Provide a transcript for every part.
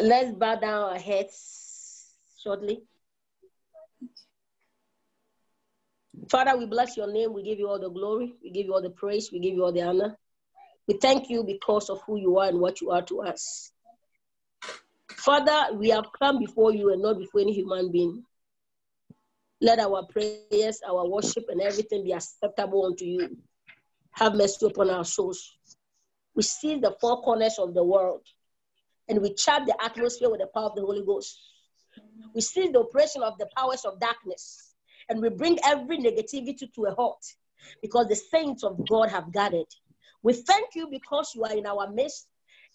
Let's bow down our heads shortly. Father, we bless your name. We give you all the glory. We give you all the praise. We give you all the honor. We thank you because of who you are and what you are to us. Father, we have come before you and not before any human being. Let our prayers, our worship, and everything be acceptable unto you. Have mercy upon our souls. We see the four corners of the world, and we charge the atmosphere with the power of the Holy Ghost. We see the operation of the powers of darkness, and we bring every negativity to a halt, because the saints of God have gathered. We thank you because you are in our midst,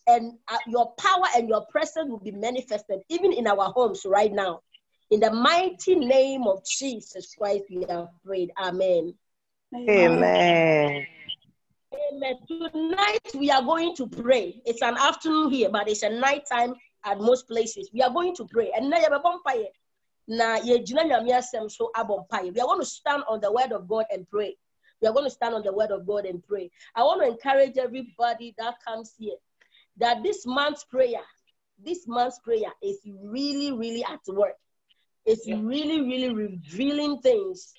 and your power and your presence will be manifested even in our homes right now. In the mighty name of Jesus Christ, we have prayed. Amen. Amen. Amen. Tonight we are going to pray. It's an afternoon here, but it's a night time at most places. We are going to pray. And now we are going to stand on the word of God and pray. We are going to stand on the word of God and pray. I want to encourage everybody that comes here that this month's prayer is really, really at work. It's really, really revealing things.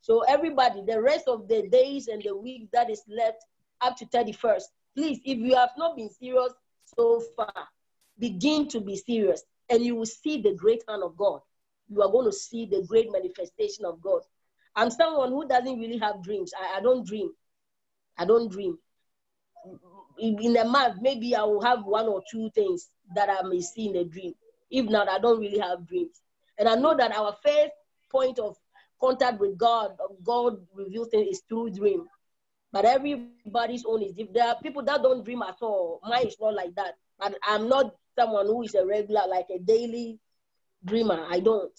So everybody, the rest of the days and the weeks that is left up to 31st, please, if you have not been serious so far, begin to be serious, and you will see the great hand of God. You are going to see the great manifestation of God. I'm someone who doesn't really have dreams. I don't dream. I don't dream. In a month, maybe I will have one or two things that I may see in a dream. If not, I don't really have dreams. And I know that our first point of contact with God reveals things is through dream. But everybody's own is different. There are people that don't dream at all. Mine is not like that. But I'm not someone who is a regular, like a daily dreamer. I don't.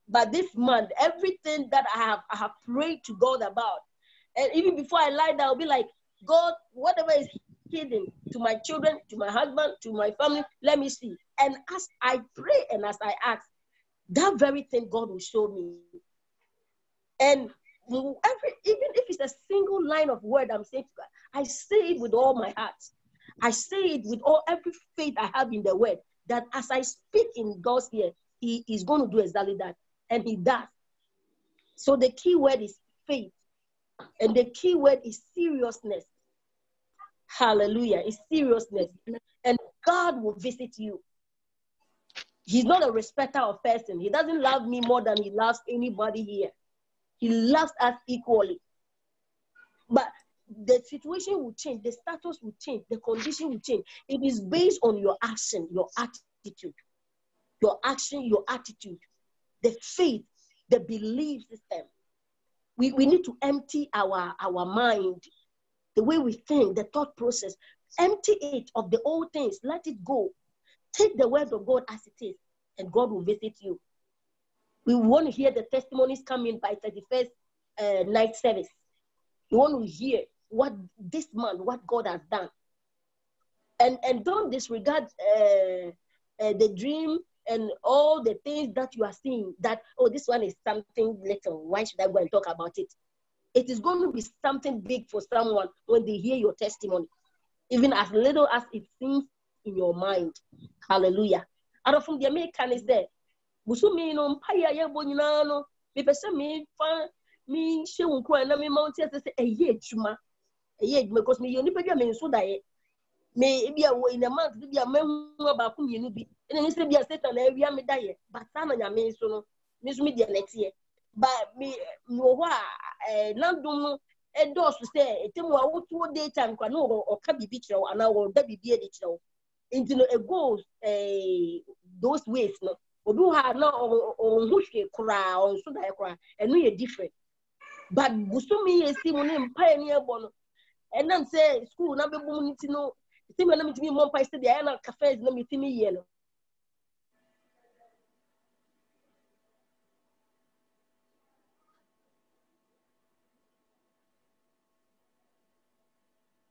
But this month, everything that I have prayed to God about, and even before I lie down, I'll be like, God, whatever is hidden to my children, to my husband, to my family, let me see. And as I pray and as I ask, that very thing God will show me. And even if it's a single line of word I'm saying to God, I say it with all my heart. I say it with every faith I have in the word, that as I speak in God's ear, He is going to do exactly that. And He does. So the key word is faith. And the key word is seriousness. Hallelujah. It's seriousness. And God will visit you. He's not a respecter of person. He doesn't love me more than He loves anybody here. He loves us equally. But the situation will change. The status will change. The condition will change. It is based on your action, your attitude. Your action, your attitude. The faith, the belief system. We need to empty our mind, the way we think, the thought process. Empty it of the old things. Let it go. Take the word of God as it is, and God will visit you. We want to hear the testimonies coming by 31st night service. We want to hear what this month, what God has done. And don't disregard the dream and all the things that you are seeing, that, oh, this one is something little. Why should I go and talk about it? It is going to be something big for someone when they hear your testimony, even as little as it seems in your mind. Hallelujah. Out of the American is there. Busumi no mpaya ye bonyina no me pese me fa me hwe nkwa na me mount say eye adwuma because me yoni pedwa me nso dae me bia wo in a month bia mahu ba ko mienu bi ene se bia Satan na awia me dae but na nyame nso no me so me dia netie ba me wo ho a landum no edos say etemu a wotu data nkwa no o ka bibi kire ana wo da bibi e de kire into no goes those ways no obi ha na on hwe kura on so da kura enu ye different but busumi yesi mu ne mpa ni ebo no enam say school na bebu mu nti no timi na mitimi mo mpa say dia na cafe na mitimi ye no.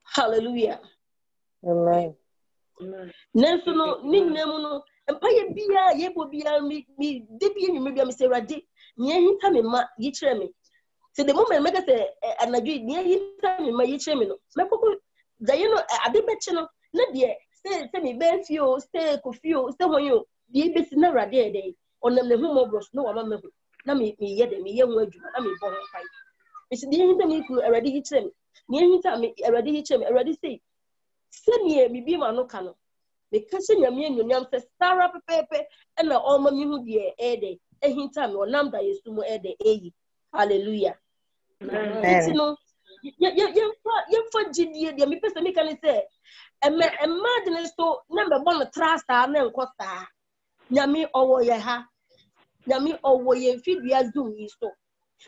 Hallelujah. Amen. Nenso no ni nyinamu no mpa ye bia ye bo bia mi de bia nyime bia mi say rade ni ehinta me ma yi kire me. So the moment make say anadwi ni ehinta me ma yi kire me no mekoko da ye no ade beche no na de Say me benfio, stay kofio, stay when you be busy never day. On them the home of no among na me yet me young word, I mean, born fight. It's the anything me could already hit him. Near time already hit him, already say. Send ye me be my no cano. Because in your mean your name says Sarah Pepe and the alma mu dear Ede, a hint time or number is to more Ede. Hallelujah. It's no. You for GD, the me person me can say. Imagine so number one trust and then costa. Nyami owo ye ha. Nyami owo ye feed ya zoom is so.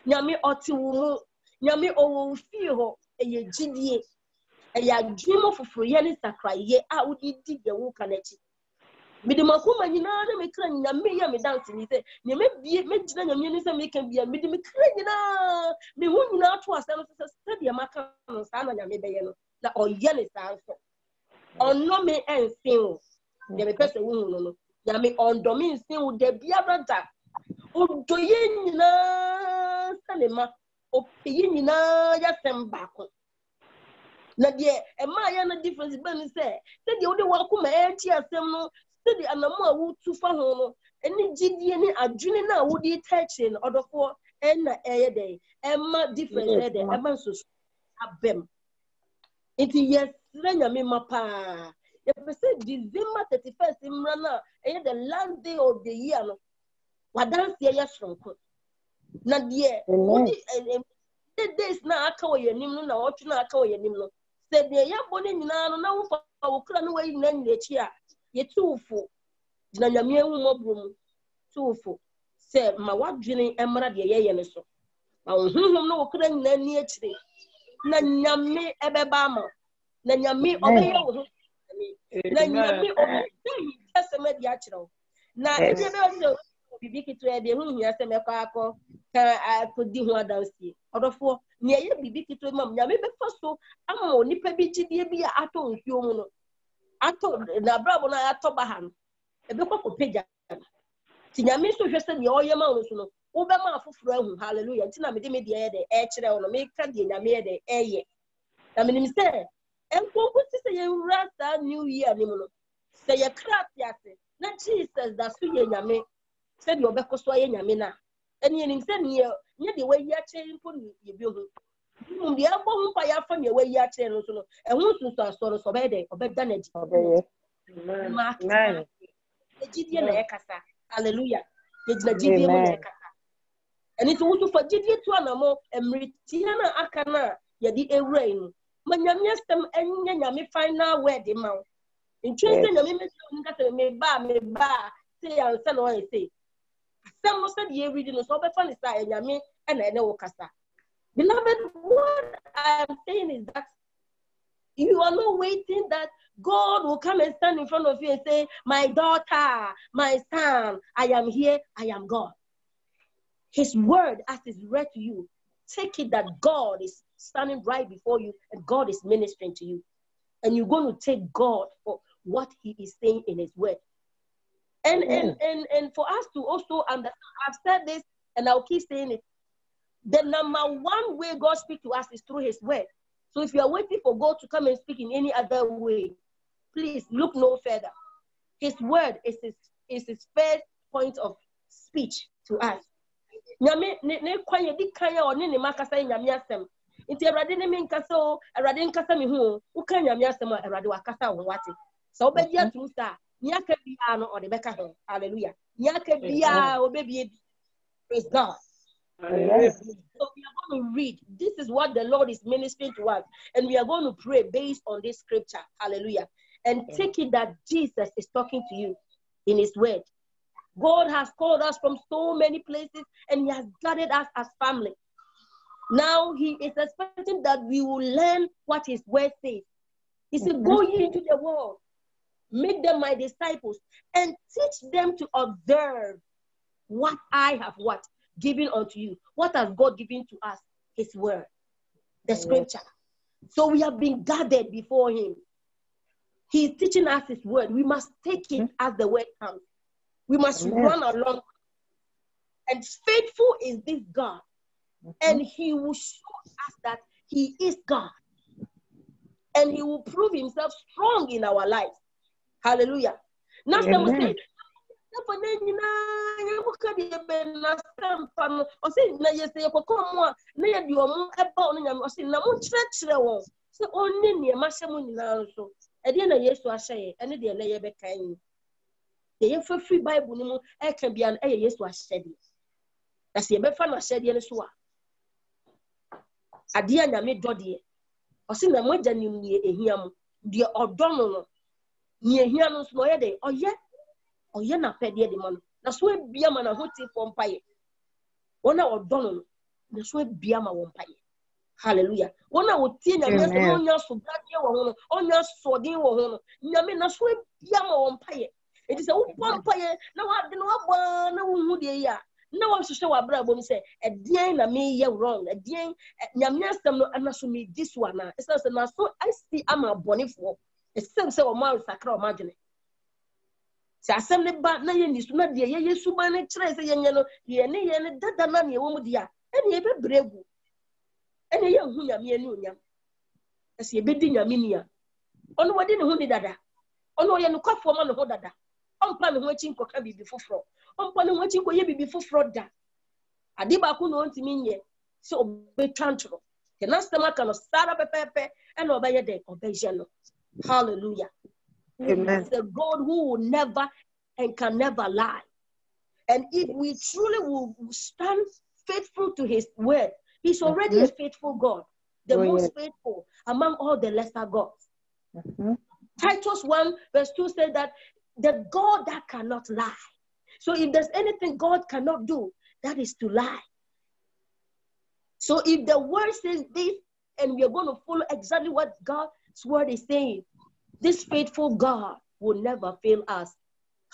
Nyami oti wumu. Nyami owo feel ho ye GD. A ya dream of free sakra ye a would dig the wook and it. Midimacuma, you know, me crying, me dancing. He said, you may be a mention of munism, me can be a midim crying. Me wouldn't know to us study a macaron, son, and maybe or yellow answer. Or no me and sing. The person who Yami on domain sing with the Biabata. Oh, do you know, Salima, or Payina, Yasem Bako. Na dear, a my difference, Ben said, the only one who may tear some study and the more wood to follow. Any GD, a junior now would be touching or the four and a day. Emma difference, Emma so have them. It is yes, Renya Mapa. If we say December 31st in Rana, the last day of the year, what dance yes from court. Na dear, the days now, I call your name, no, what you not call your name. Said the young bonny now for our clan away in the chair. Ye too full. Nanyamia room, too full. Said my what drinking emerald ye and so. I will no clan near tree. Nanyami ebebama. Nanyami obey. Nanyami obey. Just a mediatro. Now, if you be to a room, yes, a mecaco, I could do one down see. Or for near you be to Mamma, maybe first so I'm only pebby be a atom human. Atom, na bravo, na tobahan. A book of pija. Tinyami so just the oil mounts, Obama for hallelujah. Tina me the air, on make candy, I made the air. I mean, say, and what is a rasta new year, say a crap yase. Not Jesus, that's who you said your beco soy yamina. And you said near the way you are changing for you build. The album by your family way you are changing, and who's to sort of obey or better than it. Mark, the Gideon Ekasa. Hallelujah. It's the Gideon Ekasa. And it's also for Gideon to Anamo and Ritiana Akana, Yadi a rain. Manyamiastem and Yami final wedding mount. Interesting, me ba, say, and son, or I say. Some said ye reading us over funny side, Yami, and I know Cassa. Beloved, what I am saying is that you are not waiting that God will come and stand in front of you and say, my daughter, my son, I am here, I am God. His word, as is read to you, take it that God is standing right before you and God is ministering to you. And you're going to take God for what he is saying in his word. And for us to also understand, I've said this and I'll keep saying it. The number one way God speaks to us is through his word. So if you are waiting for God to come and speak in any other way, please look no further. His word is his first point of speech to us. Nyame ne kwanye di kanya oni ne makasa nyame asem. Nti Awurade ne me nkasa o, Awurade nkasa me hu, wo kan nyame asem a Awurade wakasa wo wate. So obedi atum sa, nyaka bia no ode beka ho. Hallelujah. Nyaka bia obebie. Praise God. Amen. So we are going to read. This is what the Lord is ministering to us. And we are going to pray based on this scripture. Hallelujah. And take it that Jesus is talking to you in his word. God has called us from so many places and he has gathered us as family. Now he is expecting that we will learn what his word says. He said, go ye into the world, make them my disciples, and teach them to observe what I have given unto you. What has God given to us? His word, the scripture. So we have been gathered before him. He is teaching us his word. We must take it as the word comes. We must run along. And faithful is this God. And he will show us that he is God. And he will prove himself strong in our lives. Hallelujah. Now, some Amen. say, for then you know, you could have been a stamp or say, no, you say, come on, near your moon about and I'm saying, no one stretch the wall. So only near Massamun also. I didn't yes to say, and the lay back kind. The for free Bible, I can be an yes to said it. That's the better I said, yes, what. At the end, I made Doddy. Or sing the more than you hear the O'Donnell near here no small day, or yet. Or you're not paid the money. That's why Biamana who take one pie. One hour Donald, that's why Biama won't pay. Hallelujah. One hour teen and yes, Amen. on your subgladia on your swording or Yamin, that's why Biama won't pay. It is a one pie. No, I don't know one who they are. No one should show a brother when say, a dear na me ye wrong, a dear Yamiasam no anasumi this one. It's not so I see I'm a bonny for. It's still so a mouse sacra imagine. Assembly ba na ye nisu na de ye suba ne kire se ye no ye ne dada na ne wo mu dia ene ye bebregu ene ye hu nyame ene onyam ese ye bedi nyame nia ono wadi ne hu ni dada ono ye no kwafo ma ne ho dada onpa ne ho achi nkoka bibi foforo onpa ne ho achi nko ye bibi foforo da ade ba ko no ntimi nye se obetwantro ke na stema ka no sara pepepe ene obaye de obeje no. Hallelujah. Amen. It's a God who will never and can never lie. And if we truly will stand faithful to his word, he's already a faithful God, the most faithful among all the lesser gods. Titus 1 verse 2 said that the God that cannot lie. So if there's anything God cannot do, that is to lie. So if the word says this, and we are going to follow exactly what God's word is saying, this faithful God will never fail us.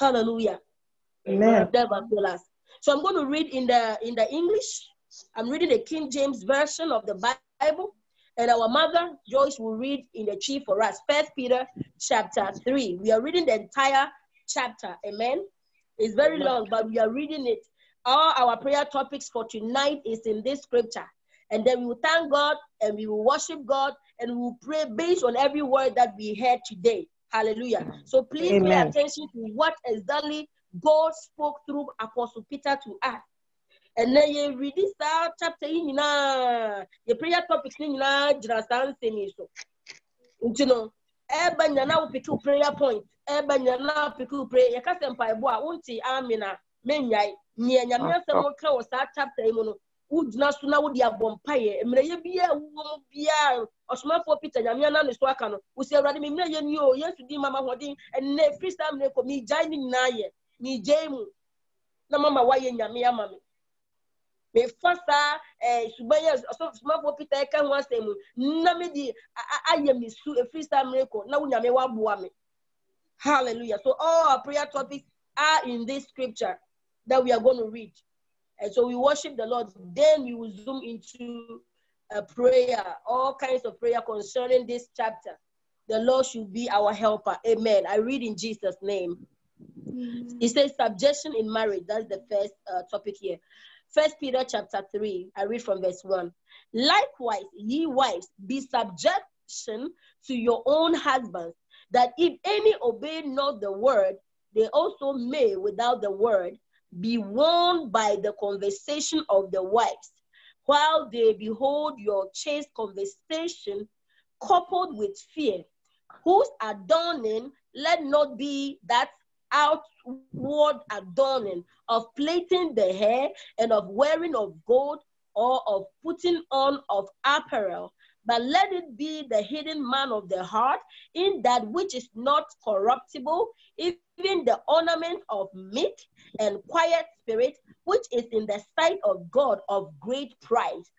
Hallelujah. Amen. Never fail us. So I'm going to read in the English. I'm reading the King James version of the Bible, and our mother Joyce will read in the chief for us. 1 Peter chapter 3. We are reading the entire chapter. Amen. It's very long, but we are reading it. All our prayer topics for tonight is in this scripture. And then we will thank God and we will worship God and we will pray based on every word that we heard today. Hallelujah. So please pay attention to what exactly God spoke through Apostle Peter to us. And then you read this chapter in your prayer topics in so. You know, everybody will pick a prayer point. Everybody will pick a prayer. You can't say, "Won't Amina, Menyai, near Yamasa Moka chapter." Udna suna wudi abompaye emre ye bia wo bia osoma for Peter nyamia ne so aka no wo se awrade me mre ye ni o yesu di mama hodin enne freestyle me ko mi jai ni na ye mi jai mu na mama wa ye nyamia mama me fasa subanya osoma for Peter ka ho asemu na me di aye mi su freestyle me ko na wo nyame wa boa me. Hallelujah. So all our prayer topics are in this scripture that we are going to read. And so we worship the Lord. Then we will zoom into a prayer, all kinds of prayer concerning this chapter. The Lord should be our helper. Amen. I read in Jesus' name. It says subjection in marriage. That's the first topic here. 1 Peter chapter 3. I read from verse 1. Likewise, ye wives, be subjection to your own husbands, that if any obey not the word, they also may, without the word, be won by the conversation of the wives, while they behold your chaste conversation coupled with fear, whose adorning let not be that outward adorning of plaiting the hair and of wearing of gold or of putting on of apparel, but let it be the hidden man of the heart, in that which is not corruptible, even the ornament of meek and quiet spirit, which is in the sight of God of great price.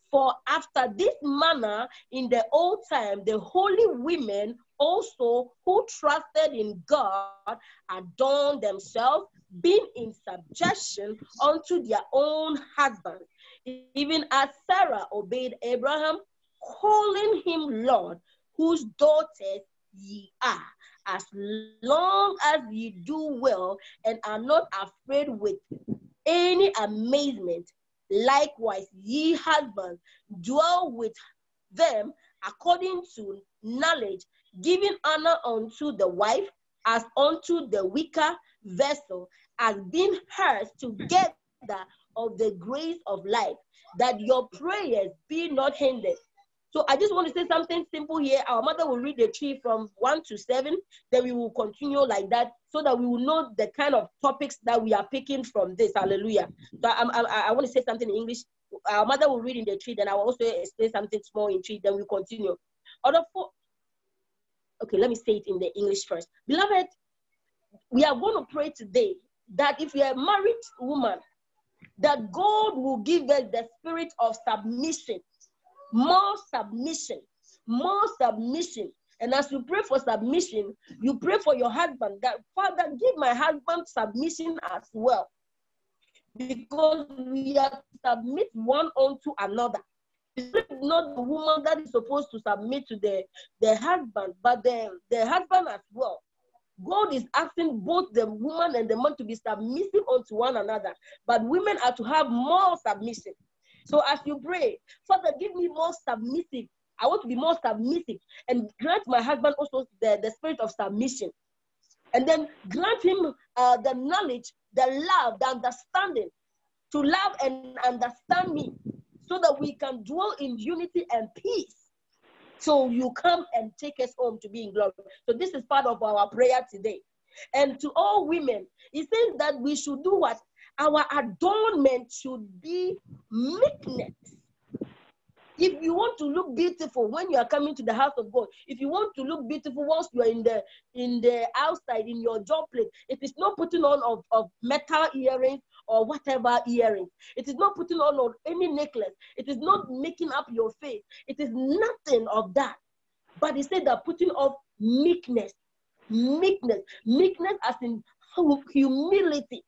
For after this manner in the old time, the holy women also who trusted in God adorned themselves, being in subjection unto their own husbands, even as Sarah obeyed Abraham, calling him Lord, whose daughters ye are, as long as ye do well and are not afraid with any amazement. Likewise, ye husbands, dwell with them according to knowledge, giving honor unto the wife as unto the weaker vessel, as being hers together of the grace of life, that your prayers be not hindered. So I just want to say something simple here. Our mother will read the tree from 1 to 7. Then we will continue like that so that we will know the kind of topics that we are picking from this. Hallelujah. So I want to say something in English. Our mother will read in the tree. Then I will also explain something small in tree. Then we continue. Okay, let me say it in the English first. Beloved, we are going to pray today that if you are a married woman, that God will give us the spirit of submission. More submission, more submission. And as you pray for submission, you pray for your husband, that Father, give my husband submission as well. Because we are to submit one unto another. It's not the woman that is supposed to submit to the husband, but the husband as well. God is asking both the woman and the man to be submissive unto one another, but women are to have more submission. So as you pray, Father, give me more submissive. I want to be more submissive, and grant my husband also the spirit of submission. And then grant him the knowledge, the love, the understanding to love and understand me, so that we can dwell in unity and peace. So you come and take us home to be in glory. So this is part of our prayer today. And to all women, it says that we should do what? Our adornment should be meekness. If you want to look beautiful when you are coming to the house of God, if you want to look beautiful once you are in the outside, in your job place, it is not putting on of metal earrings or whatever earrings. It is not putting on any necklace. It is not making up your face. It is nothing of that. But he said that putting of meekness. Meekness. Meekness as in humility.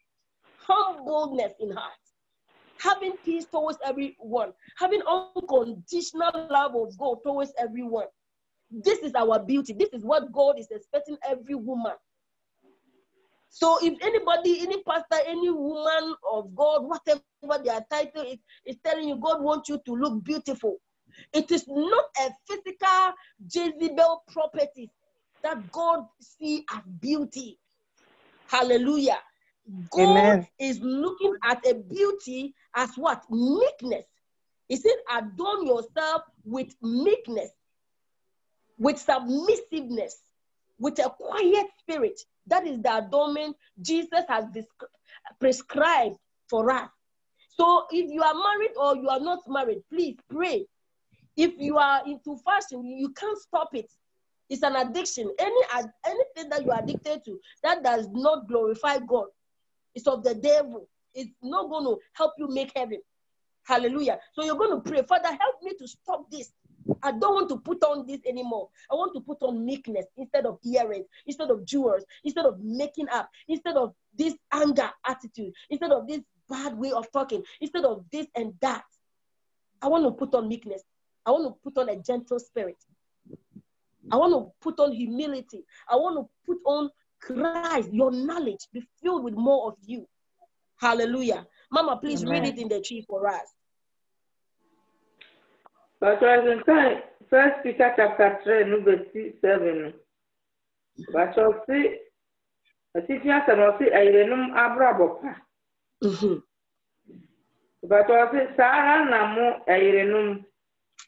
Humbleness in heart. Having peace towards everyone. Having unconditional love of God towards everyone. This is our beauty. This is what God is expecting every woman. So if anybody, any pastor, any woman of God, whatever their title is telling you God wants you to look beautiful. It is not a physical Jezebel property that God sees as beauty. Hallelujah. God Amen. is looking at a beauty as what? Meekness. He said, adorn yourself with meekness, with submissiveness, with a quiet spirit. That is the adornment Jesus has prescribed for us. So if you are married or you are not married, please pray. If you are into fashion, you can't stop it. It's an addiction. Anything that you are addicted to that does not glorify God, it's of the devil. It's not going to help you make heaven. Hallelujah. So you're going to pray, Father, help me to stop this. I don't want to put on this anymore. I want to put on meekness instead of earrings, instead of jewels, instead of making up, instead of this anger attitude, instead of this bad way of talking, instead of this and that. I want to put on meekness. I want to put on a gentle spirit. I want to put on humility. I want to put on Christ, your knowledge, be filled with more of you. Hallelujah. Mama, please read it in the tree for us. But First Peter chapter 3, verse 7. But I see, I see Irenum Abrabopa. But I see Sarah Namu Irenum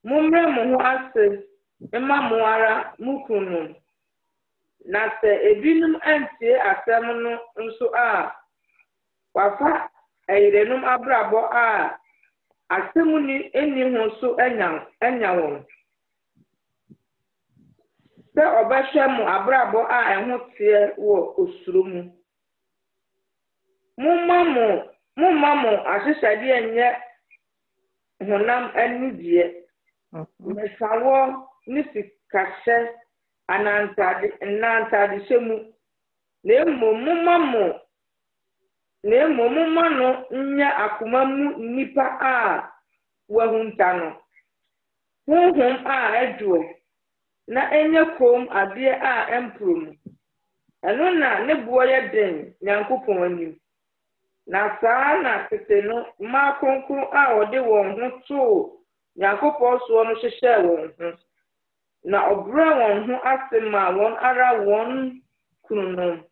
Mumre Muhu Ase Emma Muara Mukunu. Nase Ebinum Ente Asemunu Nsu A Wafa Irenum Abrabo A Asemuni eni hunsu enyawo. Se obehwe mu abrabo a eho tie wo osuro mu. Mumma asesade enye honam anidie. Mesawo nisikase anantade shemu. Mumma no nya akoma mu nipa a wahunta no. Honhom a edwo na enye kom ade a emprom. Eno na ne buo ye den Nyankopon anim. Na saa na tete no ma kronkron a ode won ho to Nyankopon so no hyehye won ho. Na obra won ho asema won ara won kunu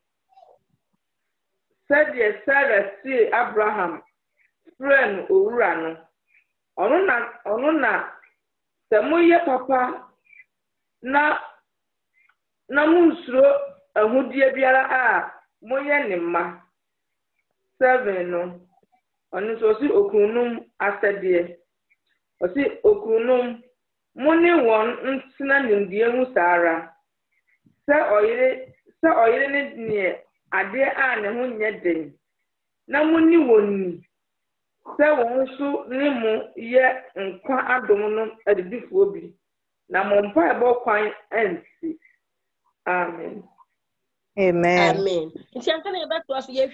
said Sarah see Abraham friend owura no ono na se moye papa na munsuro ahudie biara a moye ne ma 7 no ono so si okunum asede o si okunum muni won ntina nimdie hu sara se oyire ne ade a ne ho nye den na muni wonni se won so ne mu ye nkwa adom no adedifuo bi na mo mpa ebo kwan ansi. Amen. Amen. Amen. If you can about to us, ye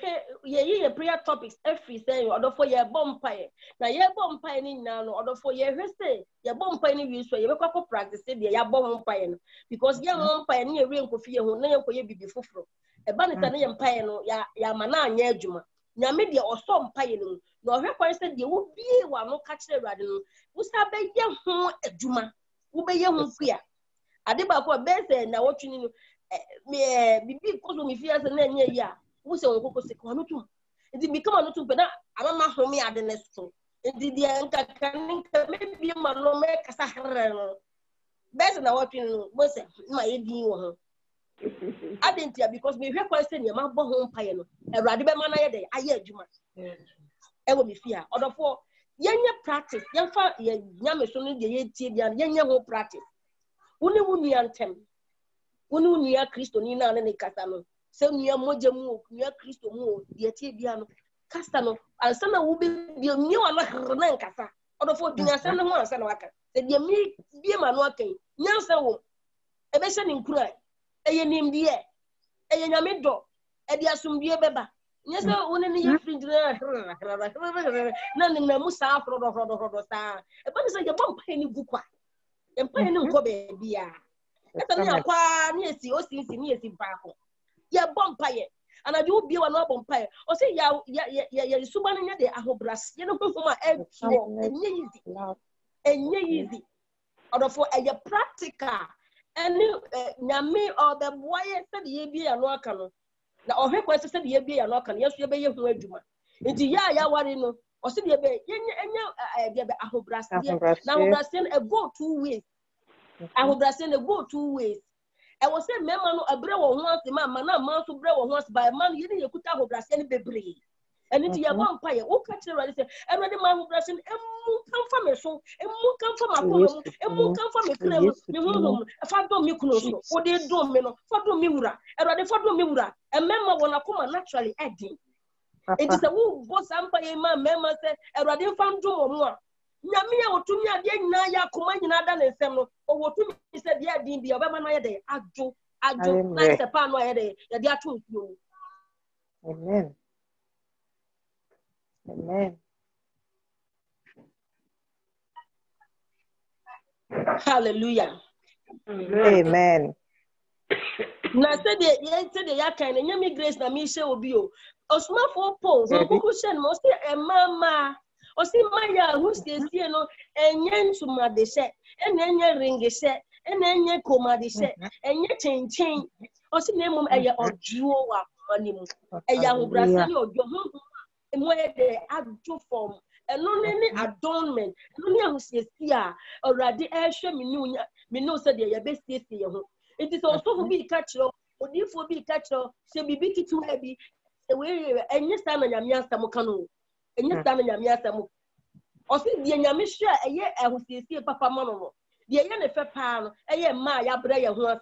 prayer topics every say order for your bumpire. Now your bumpire now order for your say your bumpire you so you make practice the your bumpire because your bumpire near rain coffee who na ye be fufro. E ba nta na ye mpaye no ya mana anya adwuma. Nyame de oso mpaye no na ohwe kwan se de wo bie wa no ka kire Awurade no wo sa be ye ho adwuma. Wo be ye ho kua. Ade ba ko be se na wo twini no bibi koso mi fi ase na enye ya wo se won kokko se ko anotum ndi mi kama anotum pe na amama homi ade ne so ndi dia nka kanka me bi ma no me kasa harre no be se na wo twini no bo se ma ye din wo ho adentia because me hwe kwa se ne ma bo ho mpaye no Awurade be ma na ye de aye adwuma e wo mi fi a odofo yenye practice yenfa ye nyame so no de ye tie bia yenye ho practice woni wunu yantem woni wunu Kristo ni na ne kasa no se nua moje mu nua Kristo mu de tie bia no kasa no ansa na wo be bia mi wa na nkasa odofo dunyasa ne ho ansa na waka se de mi bia ma no akan nyansa wo e be hye ne nkura eye nimdie eye nyame do e de asomdie beba nyesa woni ne ye fridge na ne na musa afrodo sa e ba ne se ye bompa ni gukwa e mpa ni nko be bia esa ne akwa ne esi osinsi ne esi baako ye bompa ye anade obi wa no bompa ye o se ya suba ne de ahobras ye no homa e tuo enye easy odofo eye practical any nyame or the boy said ye bi ano aka no na ohwe kwa said ye bi ano aka no yeso ye be ye hu adwuma enti ya ware no o se ye be enye de be ahobras ye na ahobras e go two ways ahobras e go two ways e wo se mema no abre wo ho ase ma na ma so bre wo ho ase ba ma no ye ne yekuta ahobras ye ne bebre eni ti ye bompa ye wo ka kire Awurade se Awurade ma ahobras emu kan fa me so emu kan fa ma ko mu emu kan fa me kire mu me honhom fa do me kuno so wo de do me no fa do me wura Awurade fa do me wura emema wo na koma naturally edin enti se wo bo sampa ye ma mema se Awurade fa ndo wo mu a nyame ya wotumi ade nyina ya koma nyina da ne nsem no o wotumi se de adin bia obema na ye de adwo na se pa no ye de ye de ato nsuo. Amen. Amen. Hallelujah. Amen. Na said the ya kan nyame grace na me hye obi o osuma for pose o kuku hye no say e mama o si maya who stay no enye ntuma de hye enye ring hye enye koma de hye enye chenchen o si na mum eye ojuo wa animu eye ahobrase ni ojo ho emo e de adwo form eno ne adornment eno ne ahusiesie a Awurade e hwe me no say de ye be siesie ye ho. It is also be catcher, or if will be catcher, say be big too heavy, away, and yes, time and Yamia Samokano, and yes, time and Yamia Samu. Or see the Yamisha, a year I will see Papa Mono, the Yana Fapan, a year Maya Brea Horse,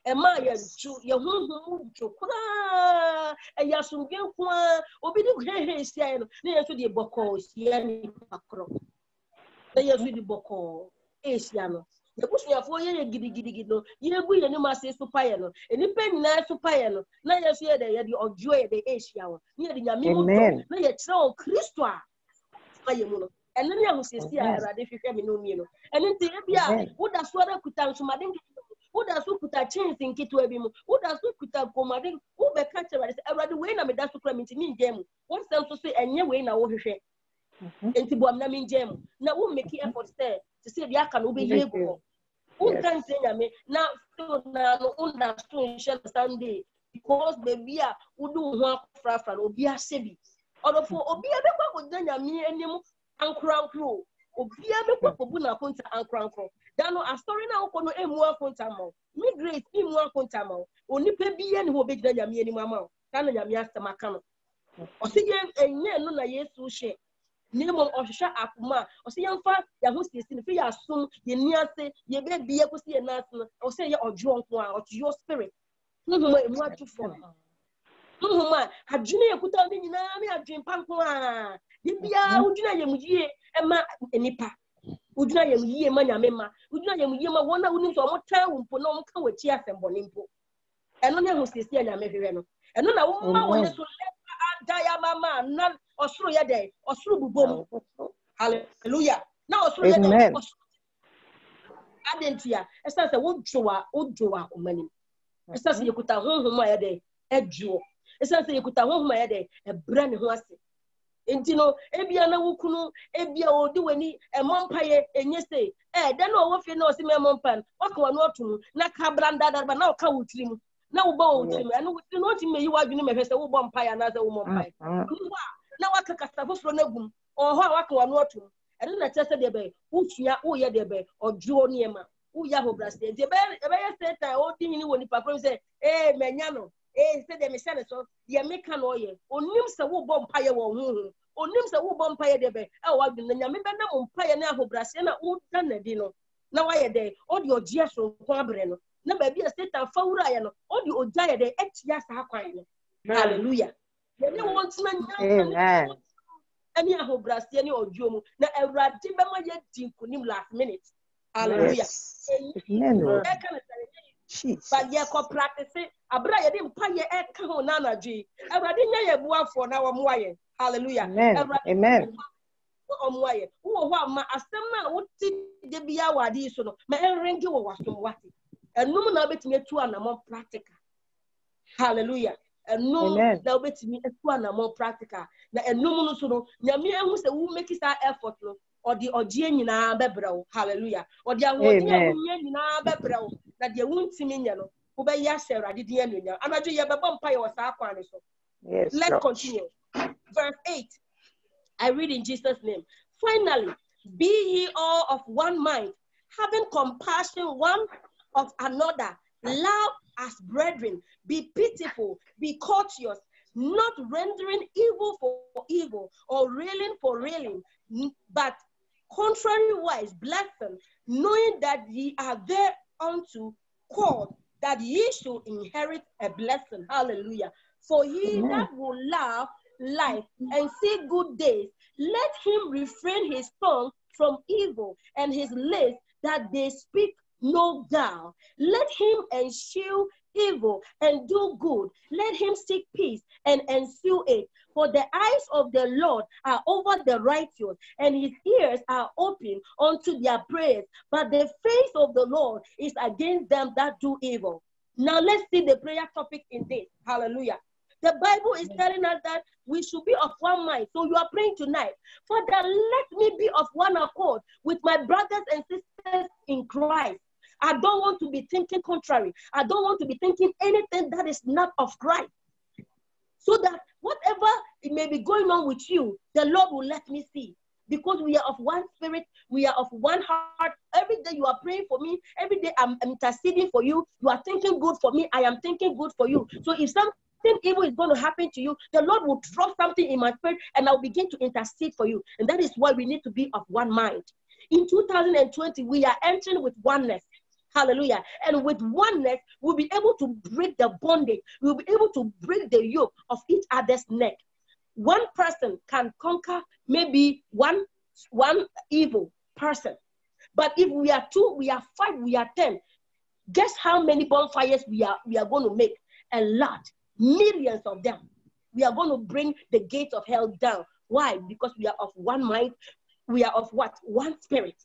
and Maya, your home, a Yasum Gilqua, or be the great saying, near to the Bocos, Yanni Pacro. They are with the Boco, Asiano. The push me for ye gidi no ye bu ye ni ma se super ye no eni pen na super ye no na ye so ye de ojo ye de Asia wo ni de nyame mu na ye kire o Kristo a aye mu no ene ne ahusisi a Awurade hwehwe me no mi no ene nti e bia wo da so da kuta nsumade wo da so kuta chance nketo abi mu wo da so kuta komade wo be ka kire Awurade we na me da so kra me nti ni ngem wo sem so se enye we na wo hwehwe enti bo am na me ngem na wo make effort to say dia kan wo be yego. Who can say me now? So now, understand Sunday. because baby udu ho afrafra obi asebi odofo obi abekwa ko nyame anim ankrankro obi abekwa ko bu na konta ankrankro da no astori na ko no emu akonta ma me grace emu akonta ma onipa biye ne ho be gina nyame anim ama ka na nyame asema ka no o se ye enye no na Yesu hye Nemo Osha Akuma, or say young fat, Yahusi, in the assume, ye near say, ye be able to see a national, or say your drunk one, or to your spirit. No, what to for. No, man, a junior put out in a dream pankwa. Dibia, Udina Yamuye, and ma enipa. Udina Yamuye, Mania Mema, Udina Yamuyama, one I wouldn't so much time for no come with Chias and Bonimpo. And no one who says, yeah, Mavereno. And no one is to let Diamama, none. Osuru yede, osuru bubom. Hallelujah. Now osuru yede, adentia. Esa se wojoa omani. Esa se yekuta honhoma yede, edwo. Esa se yekuta honhoma yede, ebra ne ho ase. Enti no, ebia na wukunu, ebia odi weni, mompaye enye se. Den no wo fe na osi me mompan. Waka wanu otu na ka branda darba na oka wutrim. Na wo ba wutrim. Anu wutrim no ti me yi wadwene me hwese wo bompaye na se wo mompaye. Na waka kasafo fro na gum oho a waka wanu otu ene na chese de be utua wo ye de be ojuo niema wo ya ho brase de be ye satan o di ni woni papa say menya no say de me sene so ye meka no ye onim se wo bom paye wo hu onim se wo bom paye de be e wa dun nya me be na mo paye na ho brase na wo da na di no na wa ye de o di ogie so ko abre no na ba bi satan fa wura ye no o di ogia ye de etia sa kwan no hallelujah. Amen. Any of Brasiani or Jomo, now a radibama yet dinkunim last minute. Hallelujah. But ye co practice it. A braya didn't pay your echo nana G. A radinia bua for now. Hallelujah. Amen. Who ma a seminar would see the Biawa disono, my ring you was from what? And no one bit me to an amount practical. Hallelujah. And no, they'll be to me a one more practical. And no, so Yamia who say, who make it our effort, or the Ojian in our bebro, hallelujah, or the Ojian in our bebro, that you won't see me, who by Yasser, did the end, and I do your bumpire was our quan. Let's continue. Verse 8. I read in Jesus' name. Finally, be ye all of one mind, having compassion one of another, love as brethren, be pitiful, be courteous, not rendering evil for evil or railing for railing, but contrariwise blessing, knowing that ye are thereunto called, that ye should inherit a blessing. Hallelujah. For he that will love life and see good days, let him refrain his tongue from evil and his lips that they speak no guile. Let him eschew evil and do good. Let him seek peace and ensue it. For the eyes of the Lord are over the righteous, and his ears are open unto their prayers. But the face of the Lord is against them that do evil. Now let's see the prayer topic in this. Hallelujah. The Bible is telling us that we should be of one mind. So you are praying tonight. Father, let me be of one accord with my brothers and sisters in Christ. I don't want to be thinking contrary. I don't want to be thinking anything that is not of Christ. So that whatever it may be going on with you, the Lord will let me see. Because we are of one spirit, we are of one heart. Every day you are praying for me. Every day I'm interceding for you. You are thinking good for me. I am thinking good for you. So if something evil is going to happen to you, the Lord will drop something in my spirit and I'll begin to intercede for you. And that is why we need to be of one mind. In 2020, we are entering with oneness. Hallelujah. And with oneness, we'll be able to break the bondage. We'll be able to break the yoke of each other's neck. One person can conquer maybe one evil person. But if we are 2, we are 5, we are 10, guess how many bonfires we are going to make? A lot. Millions of them. We are going to bring the gates of hell down. Why? Because we are of one mind. We are of what? One spirit.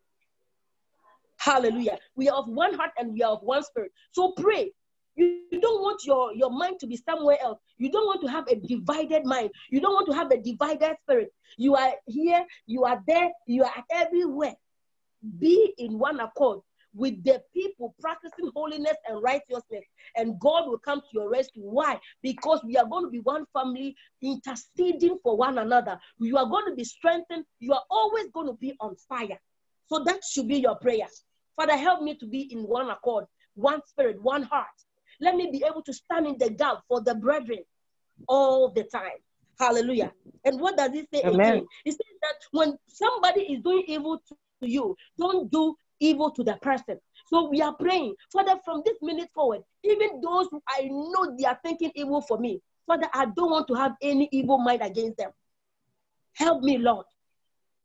Hallelujah. We are of one heart and we are of one spirit. So pray. You don't want your mind to be somewhere else. You don't want to have a divided mind. You don't want to have a divided spirit. You are here, you are there, you are everywhere. Be in one accord with the people practicing holiness and righteousness, and God will come to your rescue. Why? Because we are going to be one family interceding for one another. You are going to be strengthened. You are always going to be on fire. So that should be your prayer. Father, help me to be in one accord, one spirit, one heart. Let me be able to stand in the gap for the brethren all the time. Hallelujah. And what does it say again? It says that when somebody is doing evil to you, don't do evil to the person. So we are praying, Father, from this minute forward, even those who I know they are thinking evil for me, Father, I don't want to have any evil mind against them. Help me, Lord.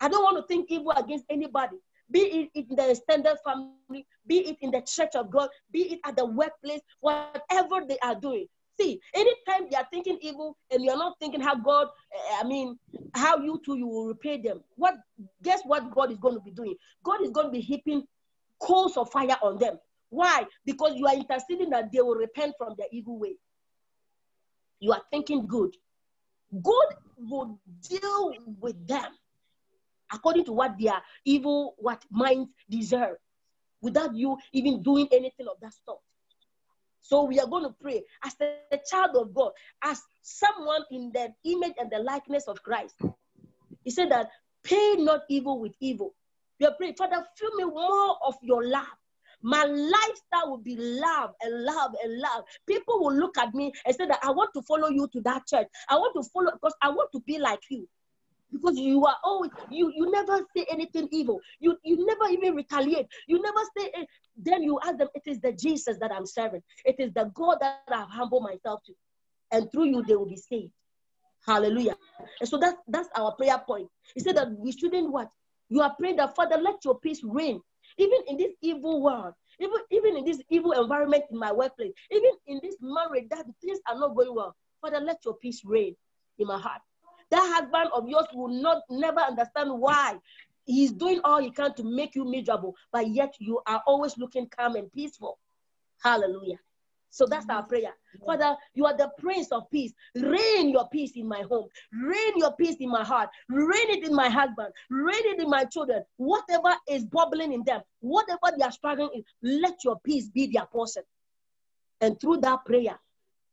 I don't want to think evil against anybody. Be it in the extended family, be it in the church of God, be it at the workplace, whatever they are doing. See, anytime they are thinking evil and you're not thinking how God, how you will repay them. Guess what God is going to be doing? God is going to be heaping coals of fire on them. Why? Because you are interceding that they will repent from their evil way. You are thinking good. God will deal with them according to what their evil, minds deserve, without you even doing anything of that sort. So we are going to pray as a child of God, as someone in the image and the likeness of Christ. He said that pay not evil with evil. We are praying, Father, fill me more of your love. My lifestyle will be love and love and love. People will look at me and say that I want to follow you to that church. I want to follow because I want to be like you. Because you are always, you never say anything evil. You never even retaliate. You never say it. Then you ask them, it is the Jesus that I'm serving. It is the God that I've humbled myself to. And through you, they will be saved. Hallelujah. And so that's our prayer point. He said that we shouldn't what? You are praying that, Father, let your peace reign. Even in this evil world, even in this evil environment in my workplace, even in this marriage that things are not going well. Father, let your peace reign in my heart. That husband of yours will never understand why he's doing all he can to make you miserable, but yet you are always looking calm and peaceful. Hallelujah. So that's our prayer. Father, you are the Prince of Peace. Reign your peace in my home. Reign your peace in my heart. Reign it in my husband. Reign it in my children. Whatever is bubbling in them, whatever they are struggling in, let your peace be their portion. And through that prayer,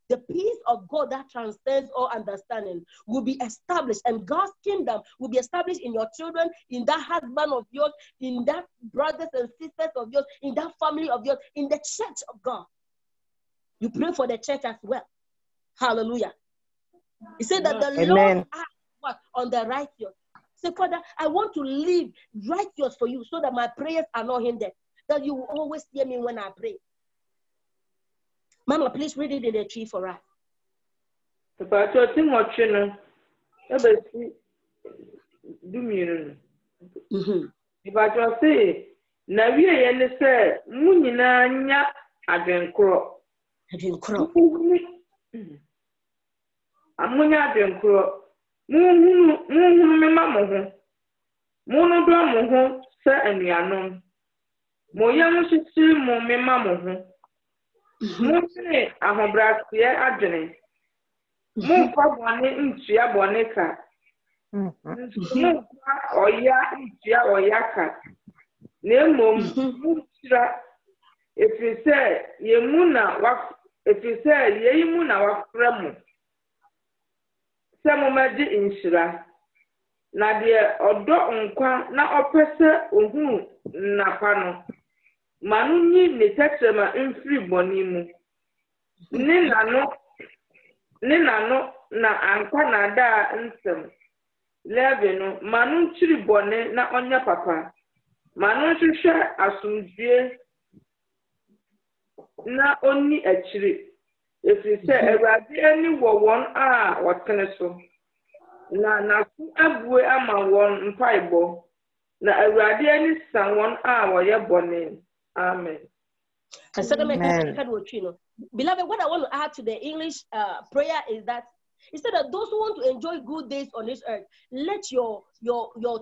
the peace of God that transcends all understanding will be established, and God's kingdom will be established in your children, in that husband of yours, in that brothers and sisters of yours, in that family of yours, in the church of God. You pray for the church as well. Hallelujah. He said that the Lord acts on the righteous. Say, Father, I want to live righteous for you so that my prayers are not hindered, that you will always hear me when I pray. Mama, please read it in the tree for us. Mune ahobrasia adwene. Mumfa bone ntua bone ka. Mumfa oya ntua oya ka. Nemom mutira efise yemuna wa efise yeyimuna wa fremu. Se momadi inshira. Na de odo nkwa na opese ohunu napa no. Manunyi ne tetrema mfiri boni mu. Ninano na ankwa na da nsem. Leve no manu chiri bone na onya papa. Manu hwehwe asumdue na oni achiri. Efise Awurade ani wo won a wotene so. Na su abue ama won mpaibo. Na Awurade ani san won a woye bone. Amen. Beloved, what I want to add to the English prayer is that instead of those who want to enjoy good days on this earth, let your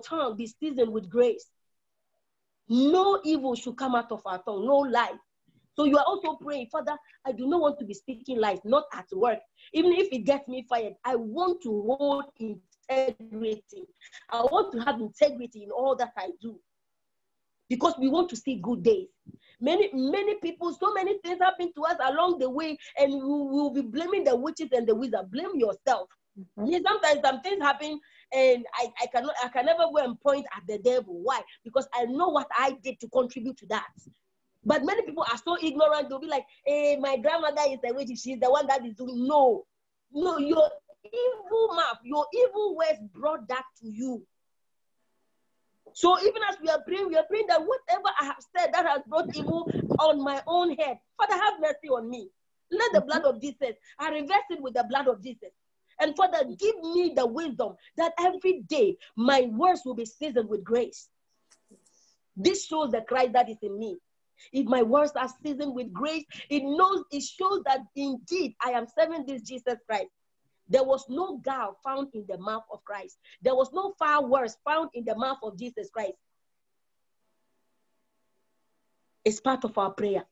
tongue be seasoned with grace. No evil should come out of our tongue, no lies. So you are also praying, Father, I do not want to be speaking lies, not at work. Even if it gets me fired, I want to hold integrity. I want to have integrity in all that I do. Because we want to see good days. Many people, so many things happen to us along the way, and we will be blaming the witches and the wizards. Blame yourself. Sometimes some things happen, and I can never go and point at the devil. Why? Because I know what I did to contribute to that. But many people are so ignorant. They'll be like, hey, my grandmother is a witch. She's the one that is doing. No, your evil mouth, your evil words brought that to you. So even as we are praying that whatever I have said that has brought evil on my own head, Father, have mercy on me. Let the blood of Jesus, I reverse it with the blood of Jesus. And Father, give me the wisdom that every day my words will be seasoned with grace. This shows the Christ that is in me. If my words are seasoned with grace, it shows that indeed I am serving this Jesus Christ. There was no gall found in the mouth of Christ. There was no foul words found in the mouth of Jesus Christ. It's part of our prayer.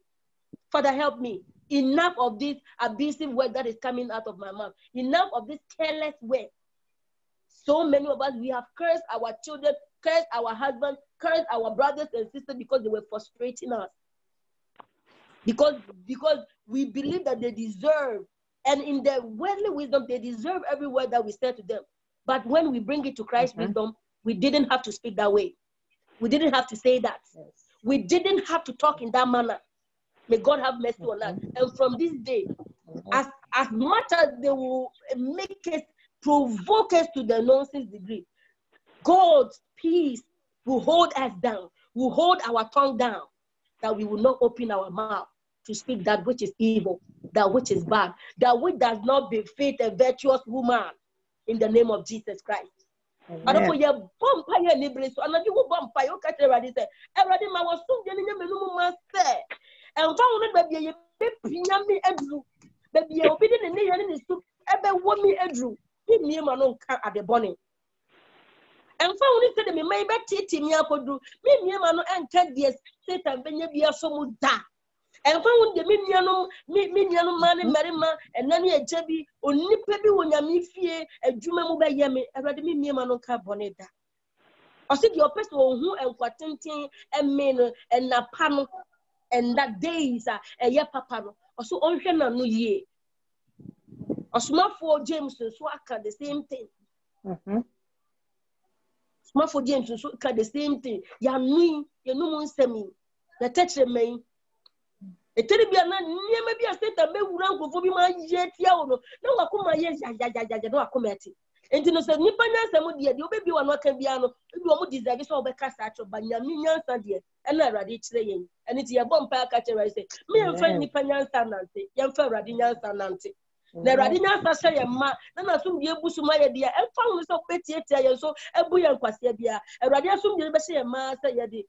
Father, help me. Enough of this abusive word that is coming out of my mouth. Enough of this careless word. So many of us, we have cursed our children, cursed our husbands, cursed our brothers and sisters because they were frustrating us. Because we believe that they deserve, and in their worldly wisdom, they deserve every word that we say to them. But when we bring it to Christ's wisdom, we didn't have to speak that way. We didn't have to say that. Yes. We didn't have to talk in that manner. May God have mercy on us. And from this day, as much as they will make us, provoke us to the nonsense degree, God's peace will hold us down, will hold our tongue down, that we will not open our mouth to speak that which is evil, that which is bad, that which does not befit a virtuous woman, in the name of Jesus Christ. And found baby me edru. Baby obedient and near soup, ever won me edru. Give me a man at the bonnet. And found it said me may bet me up or do me man and cat dear Satan when you be a so da. And found the miniano man and marima and nanny a jebby or nippy when you me fear a juma by yammy, and ready me man on carboneta. I said your person who and what and men and na panel. And that days are a year papa. Also, on Hena New Year. A small for James and Swaka the same thing. Small for James and Swaka the same thing. Ya me, you know, one semi. The touch me. A terrible man, near maybe a state of me who run for my yet. No, I come my yes, I come at it. And you said, Nipana, some dear, you baby one can be ano, you won't deserve this over Casacho, but Yamian Sandia, and I read it saying, and it's your bumper catcher. I say, me and friend Nipana Sanante, young Ferradina Sanante. The Radina Sasha, ma, then I assume you Busumaya dear, and found so petty, so a buoyant Quasabia, a radiasum, you say a master, yadi,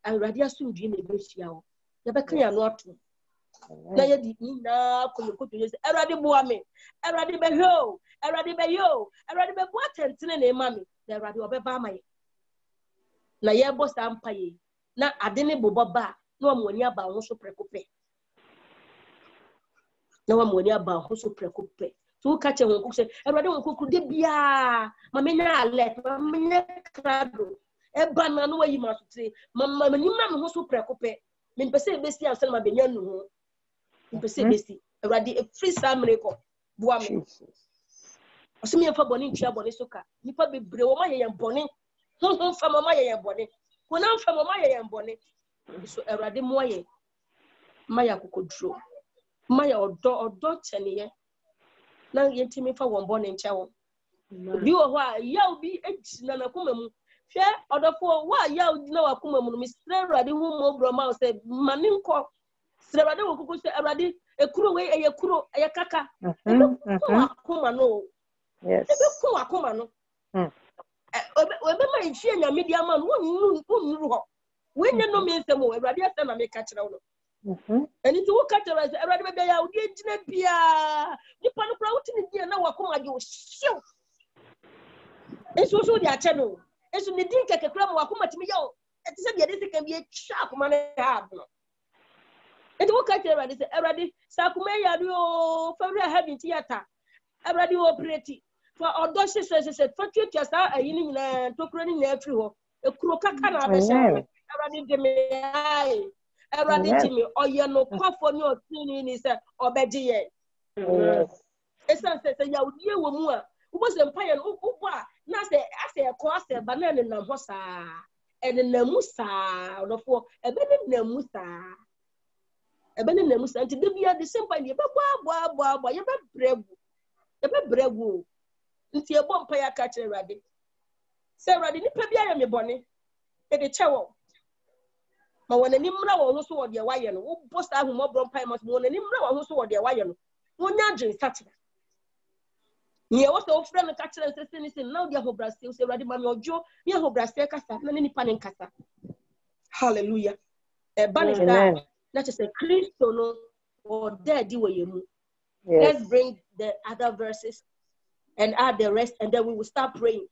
and radiasum Jimmy Bushio. Never clear not to. Na ya di na koyokoto yesi erade boa me erade be ho erade be yo erade be boa tentene na ema me na erade obeba ma ye na ye bo sampa ye na ade ne bobo ba na omoni aba ho so prekope na omoni aba ho so prekope so ka che won ko se erade won ko de bia ma me na alert ma me na krado e ba na no wayi ma so tre ma ni ma me ho so prekope me pese be si ansel ma be nya nu ho Besi, already a free salmon. Boame. Assuming a bonnie, Chabonne Soka. Nipa be brewoma and bonnet. Home from my bonnet. When I'm from my bonnet. So a radimoye. Maya could draw. Maya or dot and ye. Now you tell me for one bonnet chow. You are why you'll be eggs nana kumum. Share other for why you know a kumum, Mr. Raddy who Broma said, Maninko. Serade wo kuku se erade ekuro we eyekuro eyekaka akoma no yes ebe akoma no ebe ma nhie nya media man wonu ho we nya no me nsem wo erade ase na me ka kire wo no eni ti wo ka kire se erade be ya wo di gina bia nipa no kura wo tini di na wakoma je wo hyew eso so di ache no eso ne din keke kura mo wakoma timi ya o eti se bia de se kan bia twa akoma na ha no. And what can you say? Already, Sakumaya, you for having theatre. Already, pretty. For audacious, said, for you just are in took running everywhere. A croca can have a show. Already, Eradi Jimmy, or you no cough on your tuning is a obedi. Esan says, ya you woman who was empire uba, Nasa, I say a course, a banana in the hosa, and in the musa, or for a benin nemusa. A benin nemusa, and to be at the same point, you brevu. It's your bumpire catcher rabbit. Sarah didn't prepare me bonnet. A chow. But when a nimra was also the wayan, who post out more bumpire must want a nimra also the wayan. One nudging such. Ye was so friend of catcher and saying, now the whole Brazil, say, Radimam or Joe, near whole Brazil cassa, many panning cassa. Hallelujah. A banner, not just a Christo or dead, do you. Let's bring the other verses and add the rest, and then we will start praying.